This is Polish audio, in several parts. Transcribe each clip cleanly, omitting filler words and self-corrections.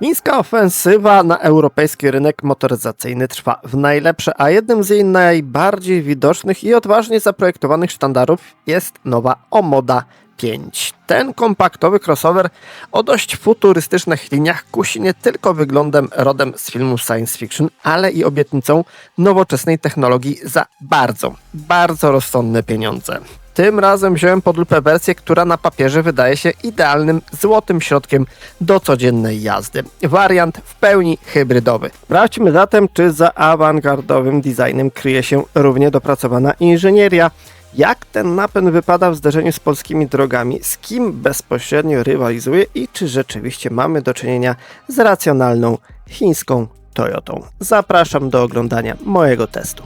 Chińska ofensywa na europejski rynek motoryzacyjny trwa w najlepsze, a jednym z jej najbardziej widocznych i odważnie zaprojektowanych sztandarów jest nowa Omoda 5. Ten kompaktowy crossover o dość futurystycznych liniach kusi nie tylko wyglądem rodem z filmu science fiction, ale i obietnicą nowoczesnej technologii za bardzo rozsądne pieniądze. Tym razem wziąłem pod lupę wersję, która na papierze wydaje się idealnym, złotym środkiem do codziennej jazdy. Wariant w pełni hybrydowy. Sprawdźmy zatem, czy za awangardowym designem kryje się równie dopracowana inżynieria. Jak ten napęd wypada w zderzeniu z polskimi drogami, z kim bezpośrednio rywalizuje i czy rzeczywiście mamy do czynienia z racjonalną chińską Toyotą. Zapraszam do oglądania mojego testu.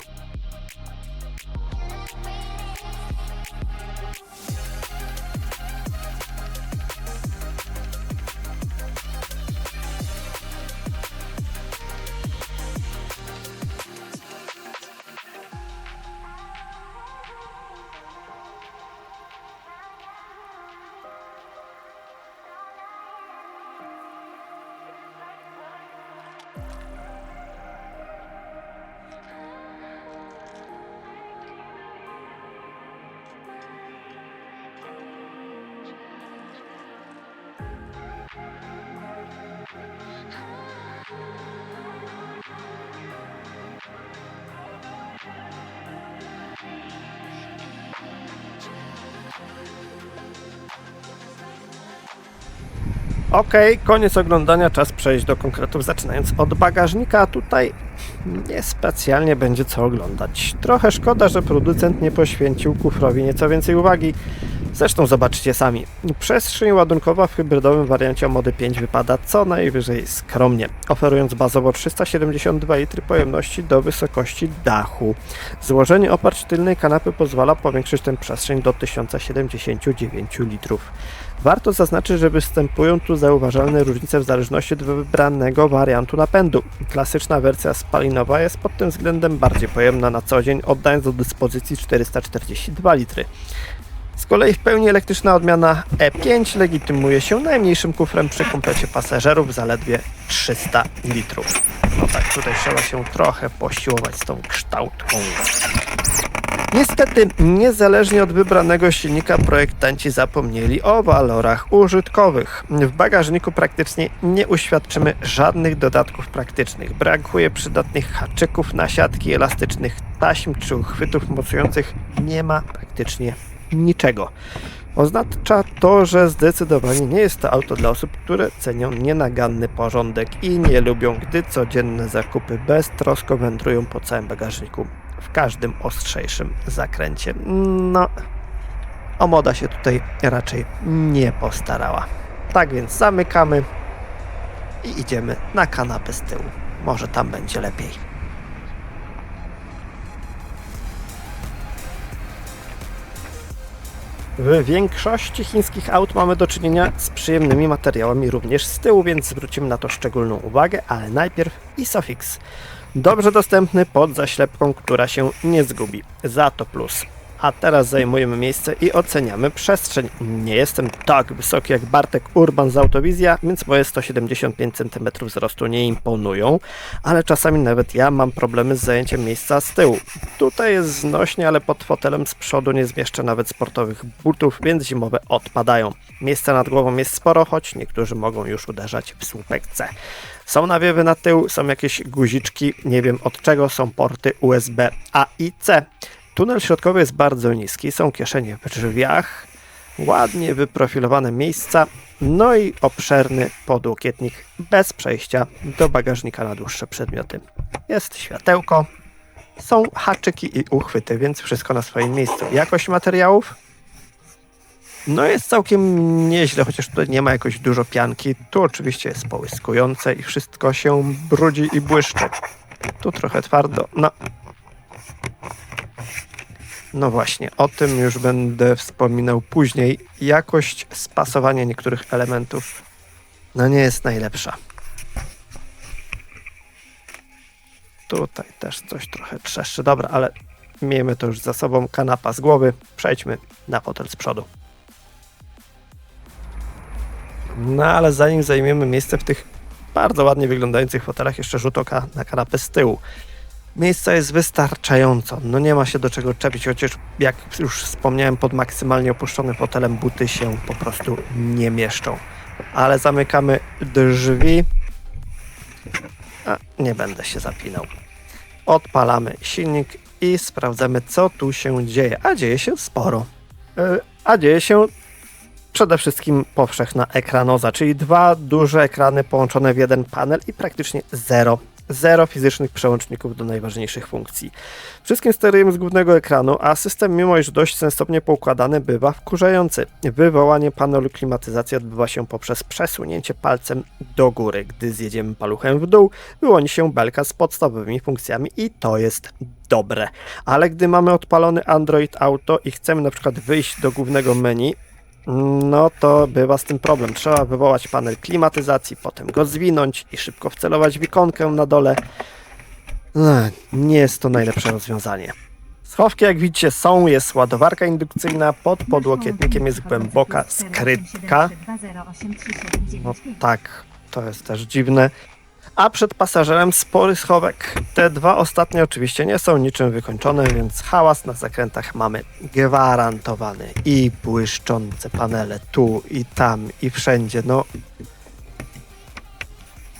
Okej, koniec oglądania, czas przejść do konkretów, zaczynając od bagażnika. Tutaj niespecjalnie będzie co oglądać. Trochę szkoda, że producent nie poświęcił kufrowi nieco więcej uwagi. Zresztą zobaczcie sami. Przestrzeń ładunkowa w hybrydowym wariancie Omody 5 wypada co najwyżej skromnie, oferując bazowo 372 litry pojemności do wysokości dachu. Złożenie oparć tylnej kanapy pozwala powiększyć tę przestrzeń do 1079 litrów. Warto zaznaczyć, że występują tu zauważalne różnice w zależności od wybranego wariantu napędu. Klasyczna wersja spalinowa jest pod tym względem bardziej pojemna na co dzień, oddając do dyspozycji 442 litry. Z kolei w pełni elektryczna odmiana E5 legitymuje się najmniejszym kufrem przy komplecie pasażerów, zaledwie 300 litrów. No tak, tutaj trzeba się trochę posiłować z tą kształtką. Niestety, niezależnie od wybranego silnika, projektanci zapomnieli o walorach użytkowych. W bagażniku praktycznie nie uświadczymy żadnych dodatków praktycznych. Brakuje przydatnych haczyków, nasiadki, elastycznych taśm czy uchwytów mocujących. Nie ma praktycznie niczego. Oznacza to, że zdecydowanie nie jest to auto dla osób, które cenią nienaganny porządek i nie lubią, gdy codzienne zakupy beztrosko wędrują po całym bagażniku w każdym ostrzejszym zakręcie. No, Omoda się tutaj raczej nie postarała. Tak więc zamykamy i idziemy na kanapę z tyłu. Może tam będzie lepiej. W większości chińskich aut mamy do czynienia z przyjemnymi materiałami również z tyłu, więc zwrócimy na to szczególną uwagę, ale najpierw Isofix. Dobrze dostępny pod zaślepką, która się nie zgubi. Za to plus. A teraz zajmujemy miejsce i oceniamy przestrzeń. Nie jestem tak wysoki jak Bartek Urban z Autowizja, więc moje 175 cm wzrostu nie imponują, ale czasami nawet ja mam problemy z zajęciem miejsca z tyłu. Tutaj jest znośnie, ale pod fotelem z przodu nie zmieszczę nawet sportowych butów, więc zimowe odpadają. Miejsca nad głową jest sporo, choć niektórzy mogą już uderzać w słupek C. Są nawiewy na tył, są jakieś guziczki, nie wiem od czego, są porty USB A i C. Tunel środkowy jest bardzo niski, są kieszenie w drzwiach, ładnie wyprofilowane miejsca, no i obszerny podłokietnik bez przejścia do bagażnika na dłuższe przedmioty. Jest światełko, są haczyki i uchwyty, więc wszystko na swoim miejscu. Jakość materiałów? No jest całkiem nieźle, chociaż tutaj nie ma jakoś dużo pianki. Tu oczywiście jest połyskujące i wszystko się brudzi i błyszczy. Tu trochę twardo, no właśnie, o tym już będę wspominał później. Jakość spasowania niektórych elementów nie jest najlepsza. Tutaj też coś trochę trzeszczy. Dobra, ale miejmy to już za sobą. Kanapa z głowy. Przejdźmy na fotel z przodu. No ale zanim zajmiemy miejsce w tych bardzo ładnie wyglądających fotelach jeszcze rzut oka na kanapę z tyłu. Miejsca jest wystarczająco, no nie ma się do czego czepić, chociaż jak już wspomniałem, pod maksymalnie opuszczonym fotelem buty się po prostu nie mieszczą. Ale zamykamy drzwi. A nie będę się zapinał. Odpalamy silnik i sprawdzamy, co tu się dzieje. A dzieje się sporo. A dzieje się przede wszystkim powszechna ekranoza, czyli dwa duże ekrany połączone w jeden panel i praktycznie zero fizycznych przełączników do najważniejszych funkcji. Wszystkim sterujemy z głównego ekranu, a system, mimo iż dość sensownie poukładany, bywa wkurzający. Wywołanie panelu klimatyzacji odbywa się poprzez przesunięcie palcem do góry. Gdy zjedziemy paluchem w dół, wyłoni się belka z podstawowymi funkcjami i to jest dobre. Ale gdy mamy odpalony Android Auto i chcemy na przykład wyjść do głównego menu, no to bywa z tym problem. Trzeba wywołać panel klimatyzacji, potem go zwinąć i szybko wcelować w ikonkę na dole. Nie jest to najlepsze rozwiązanie. Schowki, jak widzicie, są. Jest ładowarka indukcyjna, pod podłokietnikiem jest głęboka skrytka. No tak, to jest też dziwne. A przed pasażerem spory schowek. Te dwa ostatnie oczywiście nie są niczym wykończone, więc hałas na zakrętach mamy gwarantowany. I błyszczące panele tu i tam i wszędzie. No,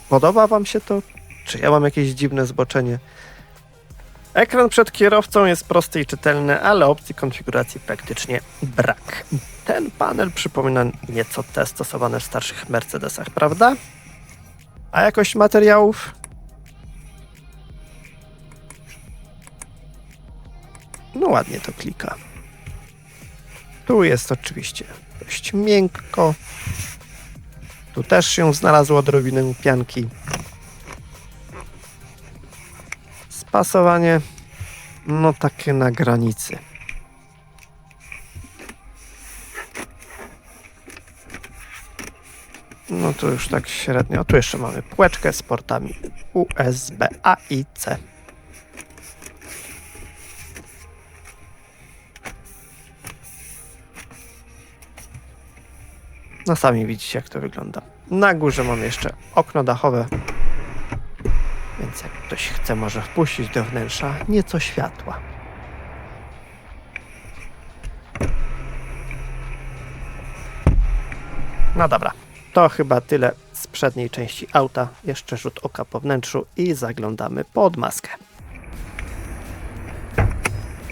podoba wam się to? Czy ja mam jakieś dziwne zboczenie? Ekran przed kierowcą jest prosty i czytelny, ale opcji konfiguracji praktycznie brak. Ten panel przypomina nieco te stosowane w starszych Mercedesach, prawda? A jakość materiałów? No ładnie to klika. Tu jest oczywiście dość miękko. Tu też się znalazło odrobinę pianki. Spasowanie, no takie na granicy. No to już tak średnio. Tu jeszcze mamy półeczkę z portami USB A i C. No sami widzicie, jak to wygląda. Na górze mamy jeszcze okno dachowe, więc jak ktoś chce, może wpuścić do wnętrza nieco światła. No dobra. To chyba tyle z przedniej części auta. Jeszcze rzut oka po wnętrzu i zaglądamy pod maskę.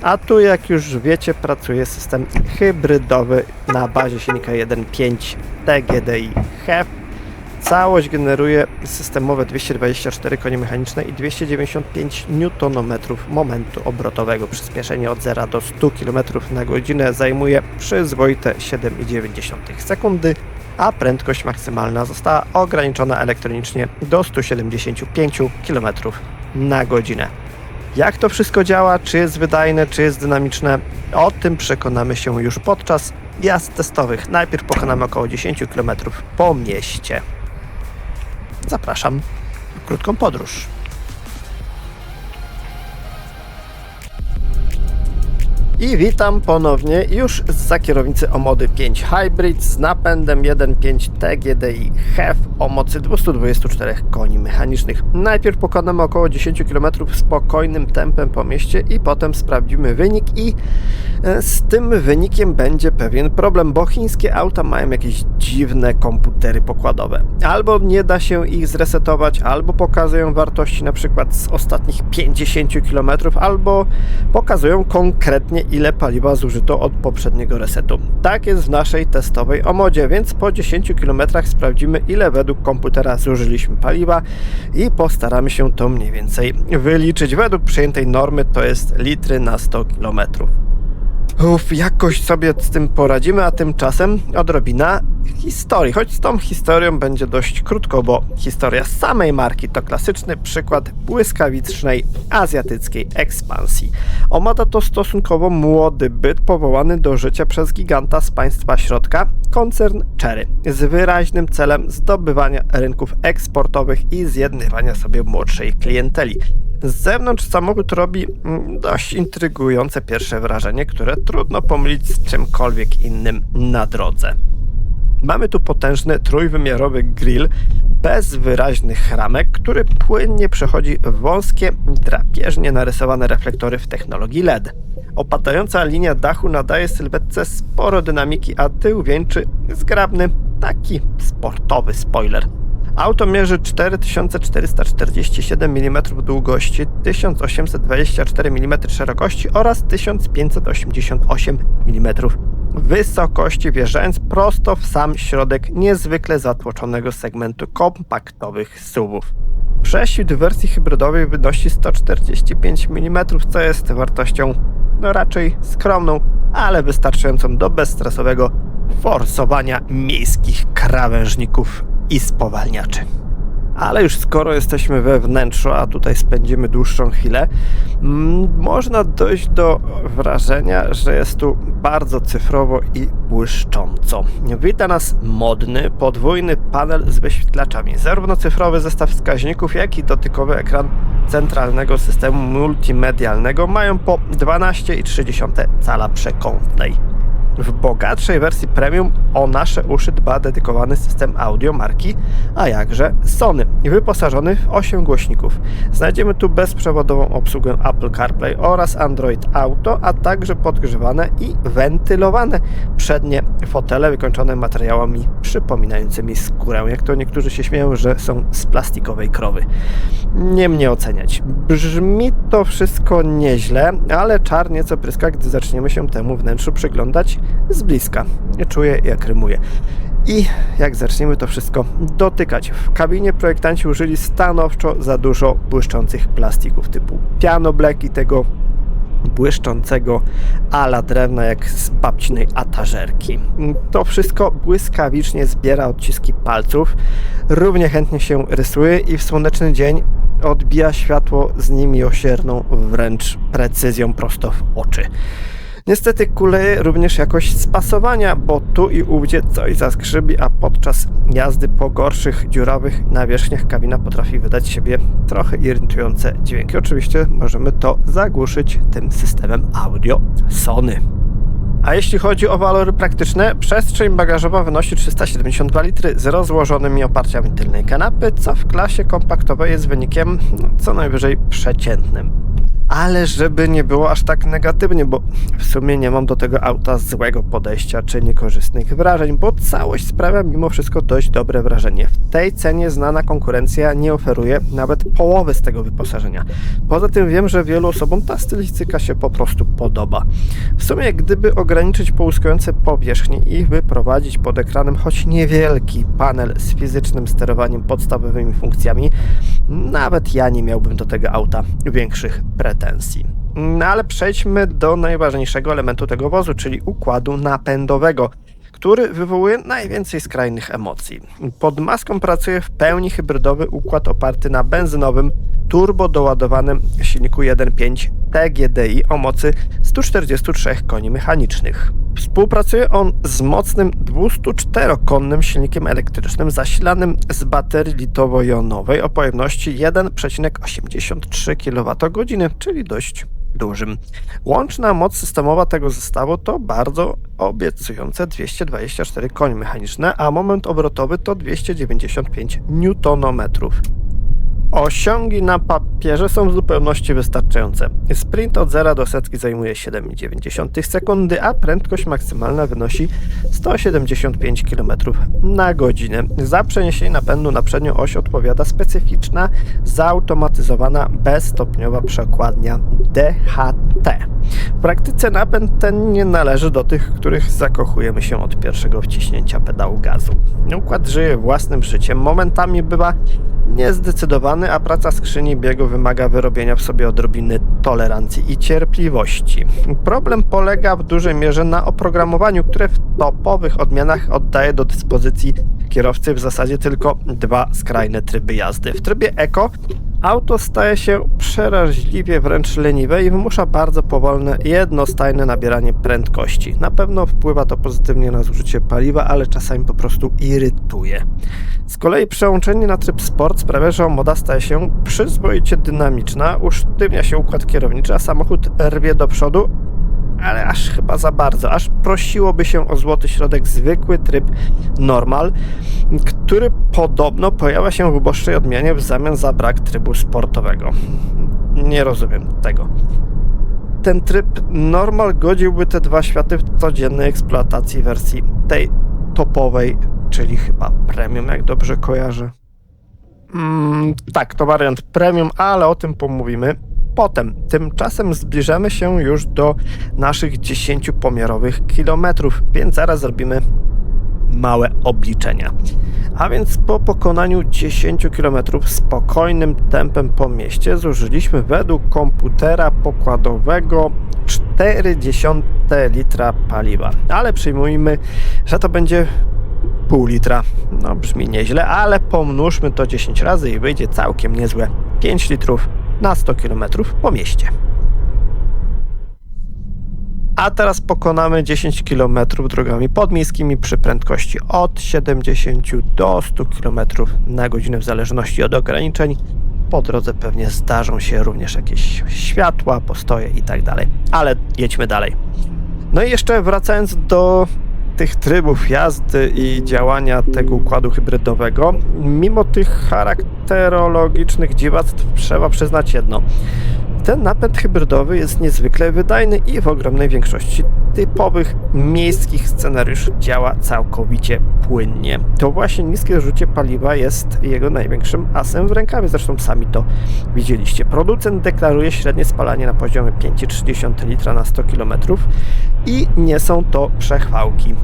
A tu, jak już wiecie, pracuje system hybrydowy na bazie silnika 1.5 TGDI HEV. Całość generuje systemowe 224 konie mechaniczne i 295 Nm momentu obrotowego. Przyspieszenie od 0 do 100 km na godzinę zajmuje przyzwoite 7,9 sekundy, a prędkość maksymalna została ograniczona elektronicznie do 175 km na godzinę. Jak to wszystko działa, czy jest wydajne, czy jest dynamiczne, o tym przekonamy się już podczas jazd testowych. Najpierw pokonamy około 10 km po mieście. Zapraszam w krótką podróż. I witam ponownie już zza kierownicy Omody 5 Hybrid z napędem 1.5 TGDI HEV o mocy 224 koni mechanicznych. Najpierw pokonamy około 10 km spokojnym tempem po mieście i potem sprawdzimy wynik i z tym wynikiem będzie pewien problem, bo chińskie auta mają jakieś dziwne komputery pokładowe. Albo nie da się ich zresetować, albo pokazują wartości na przykład z ostatnich 50 km, albo pokazują konkretnie, ile paliwa zużyto od poprzedniego resetu. Tak jest w naszej testowej Omodzie, więc po 10 km sprawdzimy, ile według komputera zużyliśmy paliwa i postaramy się to mniej więcej wyliczyć. Według przyjętej normy to jest litry na 100 km. Jakoś sobie z tym poradzimy, a tymczasem odrobina historii. Choć z tą historią będzie dość krótko, bo historia samej marki to klasyczny przykład błyskawicznej azjatyckiej ekspansji. Omoda to stosunkowo młody byt powołany do życia przez giganta z państwa środka, koncern Chery, z wyraźnym celem zdobywania rynków eksportowych i zjednywania sobie młodszej klienteli. Z zewnątrz samochód robi dość intrygujące pierwsze wrażenie, które trudno pomylić z czymkolwiek innym na drodze. Mamy tu potężny trójwymiarowy grill, bez wyraźnych ramek, który płynnie przechodzi w wąskie, drapieżnie narysowane reflektory w technologii LED. Opadająca linia dachu nadaje sylwetce sporo dynamiki, a tył wieńczy zgrabny, taki sportowy spoiler. Auto mierzy 4447 mm długości, 1824 mm szerokości oraz 1588 mm wysokości, wjeżdżając prosto w sam środek niezwykle zatłoczonego segmentu kompaktowych SUV-ów. Prześwit w wersji hybrydowej wynosi 145 mm, co jest wartością raczej skromną, ale wystarczającą do bezstresowego forsowania miejskich krawężników i spowalniaczy. Ale już skoro jesteśmy we wnętrzu, a tutaj spędzimy dłuższą chwilę, można dojść do wrażenia, że jest tu bardzo cyfrowo i błyszcząco. Wita nas modny, podwójny panel z wyświetlaczami. Zarówno cyfrowy zestaw wskaźników, jak i dotykowy ekran centralnego systemu multimedialnego mają po 12,3 cala przekątnej. W bogatszej wersji premium o nasze uszy dba dedykowany system audio marki, a jakże Sony, wyposażony w 8 głośników. Znajdziemy tu bezprzewodową obsługę Apple CarPlay oraz Android Auto, a także podgrzewane i wentylowane przednie fotele wykończone materiałami przypominającymi skórę. Jak to niektórzy się śmieją, że są z plastikowej krowy. Nie mnie oceniać. Brzmi to wszystko nieźle, ale czar nieco pryska, gdy zaczniemy się temu wnętrzu przyglądać z bliska. Nie czuję, jak rymuje. I jak zaczniemy to wszystko dotykać. W kabinie projektanci użyli stanowczo za dużo błyszczących plastików typu piano black i tego błyszczącego ala drewna jak z babcinej atażerki. To wszystko błyskawicznie zbiera odciski palców, równie chętnie się rysuje i w słoneczny dzień odbija światło z niemiłosierną wręcz precyzją prosto w oczy. Niestety kuleje również jakość spasowania, bo tu i ówdzie coś zaskrzybi, a podczas jazdy po gorszych, dziurawych nawierzchniach kabina potrafi wydać siebie trochę irytujące dźwięki. Oczywiście możemy to zagłuszyć tym systemem audio Sony. A jeśli chodzi o walory praktyczne, przestrzeń bagażowa wynosi 372 litry z rozłożonymi oparciami tylnej kanapy, co w klasie kompaktowej jest wynikiem co najwyżej przeciętnym. Ale żeby nie było aż tak negatywnie, bo w sumie nie mam do tego auta złego podejścia czy niekorzystnych wrażeń, bo całość sprawia mimo wszystko dość dobre wrażenie. W tej cenie znana konkurencja nie oferuje nawet połowy z tego wyposażenia. Poza tym wiem, że wielu osobom ta stylistyka się po prostu podoba. W sumie gdyby ograniczyć połyskujące powierzchnie i wyprowadzić pod ekranem choć niewielki panel z fizycznym sterowaniem podstawowymi funkcjami, nawet ja nie miałbym do tego auta większych pretensji. No ale przejdźmy do najważniejszego elementu tego wozu, czyli układu napędowego, który wywołuje najwięcej skrajnych emocji. Pod maską pracuje w pełni hybrydowy układ oparty na benzynowym, turbodoładowanym silniku 1.5 TGDI o mocy 143 koni mechanicznych. Współpracuje on z mocnym 204-konnym silnikiem elektrycznym zasilanym z baterii litowo-jonowej o pojemności 1,83 kWh, czyli dość dużym. Łączna moc systemowa tego zestawu to bardzo obiecujące 224 konie mechaniczne, a moment obrotowy to 295 Nm. Osiągi na papierze są w zupełności wystarczające. Sprint od 0 do setki zajmuje 7,9 sekundy, a prędkość maksymalna wynosi 175 km na godzinę. Za przeniesienie napędu na przednią oś odpowiada specyficzna, zautomatyzowana, bezstopniowa przekładnia DHT. W praktyce napęd ten nie należy do tych, których zakochujemy się od pierwszego wciśnięcia pedału gazu. Układ żyje własnym życiem, momentami bywa niezdecydowany, a praca skrzyni biegu wymaga wyrobienia w sobie odrobiny tolerancji i cierpliwości. Problem polega w dużej mierze na oprogramowaniu, które w topowych odmianach oddaje do dyspozycji kierowcy w zasadzie tylko dwa skrajne tryby jazdy. W trybie Eco auto staje się przeraźliwie wręcz leniwe i wymusza bardzo powolne, jednostajne nabieranie prędkości. Na pewno wpływa to pozytywnie na zużycie paliwa, ale czasami po prostu irytuje. Z kolei przełączenie na tryb Sport sprawia, że moda staje się przyzwoicie dynamiczna, usztywnia się układ kierowniczy, a samochód rwie do przodu, ale aż chyba za bardzo. Aż prosiłoby się o złoty środek zwykły tryb normal, który podobno pojawia się w uboższej odmianie w zamian za brak trybu sportowego. Nie rozumiem tego. Ten tryb normal godziłby te dwa światy w codziennej eksploatacji wersji tej topowej, czyli chyba premium, jak dobrze kojarzę. Tak, to wariant premium, ale o tym pomówimy potem. Tymczasem zbliżamy się już do naszych 10-pomiarowych kilometrów, więc zaraz zrobimy małe obliczenia. A więc po pokonaniu 10 km spokojnym tempem po mieście zużyliśmy według komputera pokładowego 0,4 litra paliwa. Ale przyjmujmy, że to będzie pół litra. No brzmi nieźle, ale pomnóżmy to 10 razy i wyjdzie całkiem niezłe 5 litrów na 100 km po mieście. A teraz pokonamy 10 km drogami podmiejskimi przy prędkości od 70 do 100 km na godzinę w zależności od ograniczeń. Po drodze pewnie zdarzą się również jakieś światła, postoje i tak dalej. Ale jedźmy dalej. No i jeszcze wracając do tych trybów jazdy i działania tego układu hybrydowego, mimo tych charakterologicznych dziwactw trzeba przyznać jedno. Ten napęd hybrydowy jest niezwykle wydajny i w ogromnej większości typowych miejskich scenariuszy działa całkowicie płynnie. To właśnie niskie zużycie paliwa jest jego największym asem w rękawie, zresztą sami to widzieliście. Producent deklaruje średnie spalanie na poziomie 5,3 litra na 100 km i nie są to przechwałki.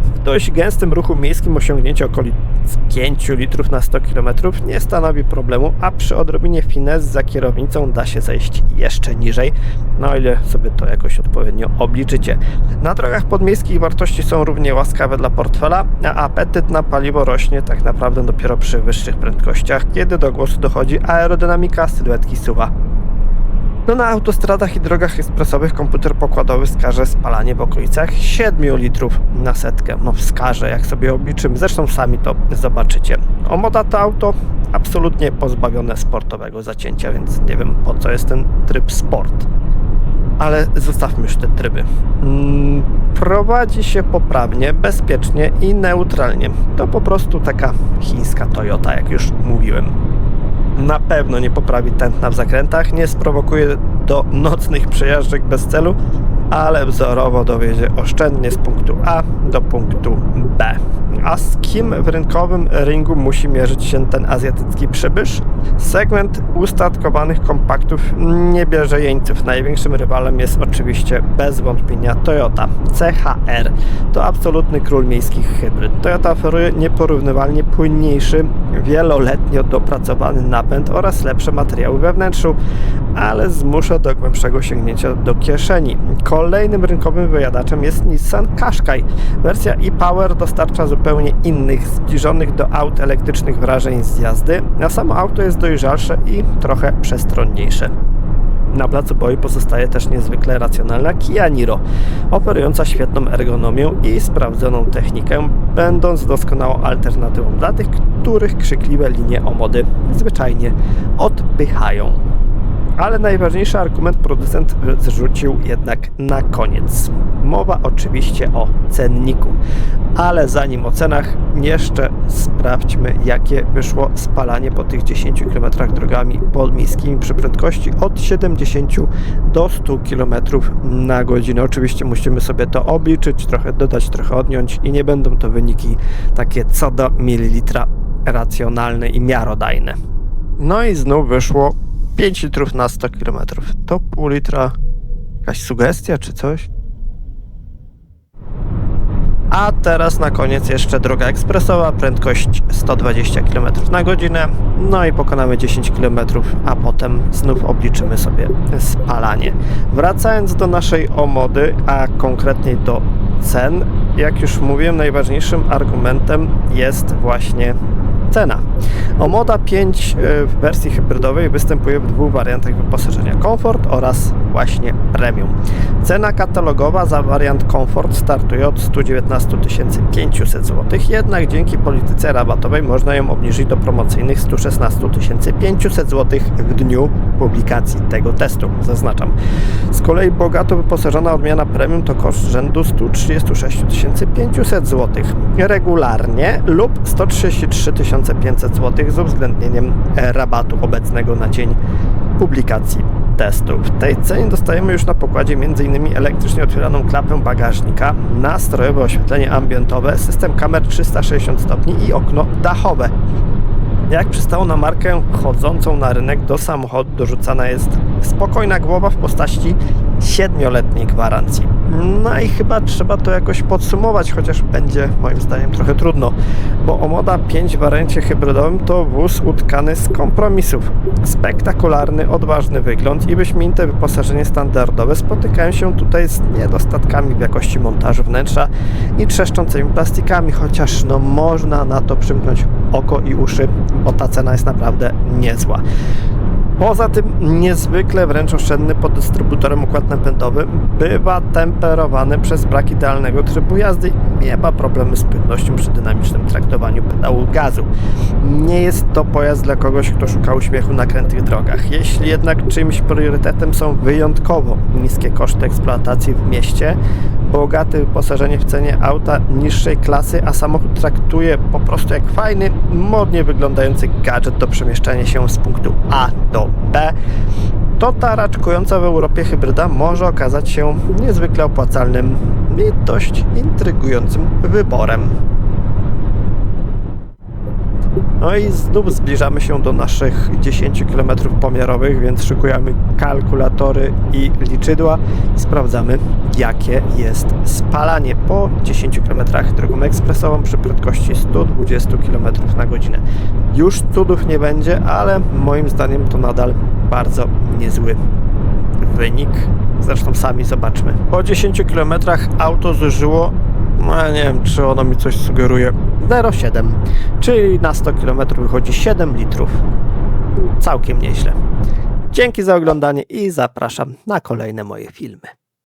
W dość gęstym ruchu miejskim osiągnięcie okolic 5 litrów na 100 km nie stanowi problemu, a przy odrobinie finez za kierownicą da się zejść jeszcze niżej, no ile sobie to jakoś odpowiednio obliczycie. Na drogach podmiejskich wartości są równie łaskawe dla portfela, a apetyt na paliwo rośnie tak naprawdę dopiero przy wyższych prędkościach, kiedy do głosu dochodzi aerodynamika sylwetki SUV-a. No na autostradach i drogach ekspresowych komputer pokładowy wskaże spalanie w okolicach 7 litrów na setkę. No wskaże, jak sobie obliczymy, zresztą sami to zobaczycie. Omoda to auto absolutnie pozbawione sportowego zacięcia, więc nie wiem po co jest ten tryb sport. Ale zostawmy już te tryby. Prowadzi się poprawnie, bezpiecznie i neutralnie. To po prostu taka chińska Toyota, jak już mówiłem. Na pewno nie poprawi tętna w zakrętach, nie sprowokuje do nocnych przejażdżek bez celu, ale wzorowo dowiezie oszczędnie z punktu A do punktu B. A z kim w rynkowym ringu musi mierzyć się ten azjatycki przybysz? Segment ustatkowanych kompaktów nie bierze jeńców. Największym rywalem jest oczywiście bez wątpienia Toyota CHR. To absolutny król miejskich hybryd. Toyota oferuje nieporównywalnie płynniejszy, wieloletnio dopracowany napęd oraz lepsze materiały we wnętrzu, ale zmusza do głębszego sięgnięcia do kieszeni. Kolejnym rynkowym wyjadaczem jest Nissan Qashqai. Wersja e-Power dostarcza zupełnie innych, zbliżonych do aut elektrycznych wrażeń z jazdy, a samo auto jest dojrzalsze i trochę przestronniejsze. Na placu boju pozostaje też niezwykle racjonalna Kia Niro, oferująca świetną ergonomię i sprawdzoną technikę, będąc doskonałą alternatywą dla tych, których krzykliwe linie Omody zwyczajnie odpychają. Ale najważniejszy argument producent zrzucił jednak na koniec. Mowa oczywiście o cenniku. Ale zanim o cenach, jeszcze sprawdźmy, jakie wyszło spalanie po tych 10 km drogami podmiejskimi przy prędkości od 70 do 100 km na godzinę. Oczywiście musimy sobie to obliczyć, trochę dodać, trochę odjąć i nie będą to wyniki takie co do mililitra racjonalne i miarodajne. No i znów wyszło 5 litrów na 100 km. To pół litra. Jakaś sugestia czy coś? A teraz na koniec jeszcze droga ekspresowa, prędkość 120 km na godzinę. No i pokonamy 10 km, a potem znów obliczymy sobie spalanie. Wracając do naszej Omody, a konkretniej do cen, jak już mówiłem, najważniejszym argumentem jest właśnie Cena. Omoda 5 w wersji hybrydowej występuje w dwóch wariantach wyposażenia: Comfort oraz właśnie Premium. Cena katalogowa za wariant Comfort startuje od 119 500 zł, jednak dzięki polityce rabatowej można ją obniżyć do promocyjnych 116 500 zł w dniu publikacji tego testu, zaznaczam. Z kolei bogato wyposażona odmiana Premium to koszt rzędu 136 500 zł regularnie lub 133 500 zł z uwzględnieniem rabatu obecnego na dzień publikacji testu. W tej cenie dostajemy już na pokładzie m.in. elektrycznie otwieraną klapę bagażnika, nastrojowe oświetlenie ambientowe, system kamer 360 stopni i okno dachowe. Jak przystało na markę wchodzącą na rynek, do samochodu dorzucana jest spokojna głowa w postaci 7-letniej gwarancji. No i chyba trzeba to jakoś podsumować, chociaż będzie moim zdaniem trochę trudno, bo Omoda 5 w wariancie hybrydowym to wóz utkany z kompromisów. Spektakularny, odważny wygląd i wyśmienite wyposażenie standardowe spotykają się tutaj z niedostatkami w jakości montażu wnętrza i trzeszczącymi plastikami, chociaż no można na to przymknąć oko i uszy, bo ta cena jest naprawdę niezła. Poza tym niezwykle wręcz oszczędny pod dystrybutorem układ napędowy bywa temperowany przez brak idealnego trybu jazdy i miewa problemy z płynnością przy dynamicznym traktowaniu pedału gazu. Nie jest to pojazd dla kogoś, kto szuka uśmiechu na krętych drogach. Jeśli jednak czymś priorytetem są wyjątkowo niskie koszty eksploatacji w mieście, bogate wyposażenie w cenie auta niższej klasy, a samochód traktuje po prostu jak fajny, modnie wyglądający gadżet do przemieszczania się z punktu A do B, to ta raczkująca w Europie hybryda może okazać się niezwykle opłacalnym i dość intrygującym wyborem. No i znów zbliżamy się do naszych 10 km pomiarowych, więc szykujemy kalkulatory i liczydła i sprawdzamy, jakie jest spalanie po 10 km drogą ekspresową przy prędkości 120 km na godzinę. Już cudów nie będzie, ale moim zdaniem to nadal bardzo niezły wynik. Zresztą sami zobaczmy. Po 10 km auto zużyło, no ja nie wiem, czy ono mi coś sugeruje, 0,7, czyli na 100 km wychodzi 7 litrów. Całkiem nieźle. Dzięki za oglądanie i zapraszam na kolejne moje filmy.